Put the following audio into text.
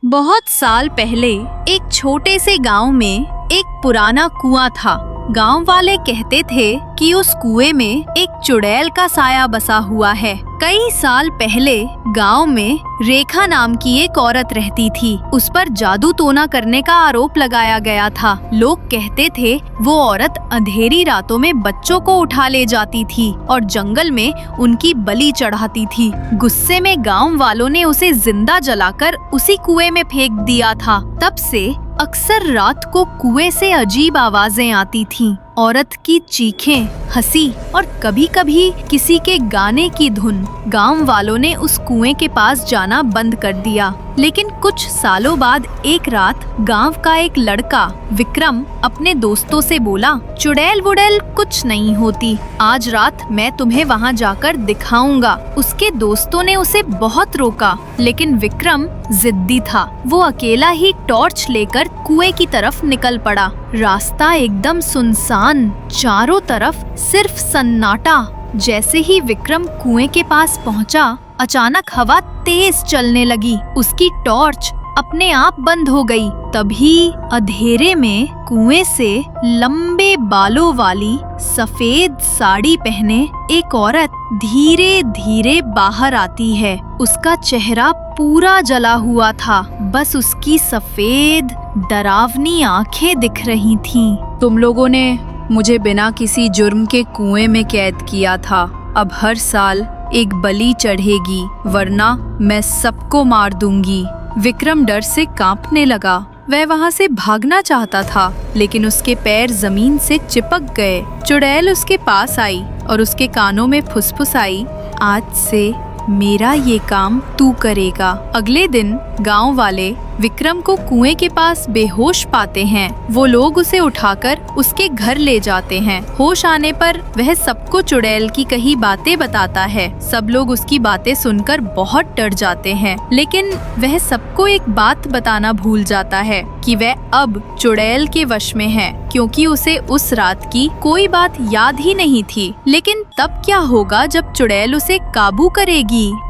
बहुत साल पहले एक छोटे से गांव में एक पुराना कुआं था। गांव वाले कहते थे कि उस कुएं में एक चुड़ैल का साया बसा हुआ है। कई साल पहले गांव में रेखा नाम की एक औरत रहती थी। उस पर जादू टोना करने का आरोप लगाया गया था। लोग कहते थे वो औरत अंधेरी रातों में बच्चों को उठा ले जाती थी और जंगल में उनकी बलि चढ़ाती थी। गुस्से में गांव वालों ने उसे जिंदा जलाकर उसी कुएं में फेंक दिया था। तब से अक्सर रात को कुएं से अजीब आवाजें आती थीं। औरत की चीखें, हंसी और कभी-कभी किसी के गाने की धुन। गांव वालों ने उस कुएं के पास जाना बंद कर दिया। लेकिन कुछ सालों बाद एक रात गांव का एक लड़का विक्रम अपने दोस्तों से बोला, चुड़ैल वुड़ैल कुछ नहीं होती, आज रात मैं तुम्हें वहां जाकर दिखाऊंगा। उसके दोस्तों ने उसे बहुत रोका, लेकिन विक्रम जिद्दी था। वो अकेला ही टॉर्च लेकर कुएं की तरफ निकल पड़ा। रास्ता एकदम सुनसान, चारों तरफ सिर्फ सन्नाटा। जैसे ही विक्रम कुएं के पास पहुंचा, अचानक हवा तेज चलने लगी। उसकी टॉर्च अपने आप बंद हो गई। तभी अंधेरे में कुएं से लंबे बालों वाली सफेद साड़ी पहने एक औरत धीरे धीरे बाहर आती है। उसका चेहरा पूरा जला हुआ था, बस उसकी सफेद डरावनी आंखें दिख रही थीं। तुम लोगों ने मुझे बिना किसी जुर्म के कुएं में कैद किया था। अब हर साल एक बलि चढ़ेगी, वरना मैं सबको मार दूंगी। विक्रम डर से कांपने लगा। वह वहां से भागना चाहता था, लेकिन उसके पैर जमीन से चिपक गए। चुड़ैल उसके पास आई और उसके कानों में फुसफुसाई, आज से मेरा ये काम तू करेगा। अगले दिन गांव वाले विक्रम को कुएं के पास बेहोश पाते हैं। वो लोग उसे उठाकर उसके घर ले जाते हैं। होश आने पर वह सबको चुड़ैल की कही बातें बताता है। सब लोग उसकी बातें सुनकर बहुत डर जाते हैं, लेकिन वह सबको एक बात बताना भूल जाता है कि वह अब चुड़ैल के वश में है, क्योंकि उसे उस रात की कोई बात याद ही नहीं थी। लेकिन तब क्या होगा जब चुड़ैल उसे काबू करेगी?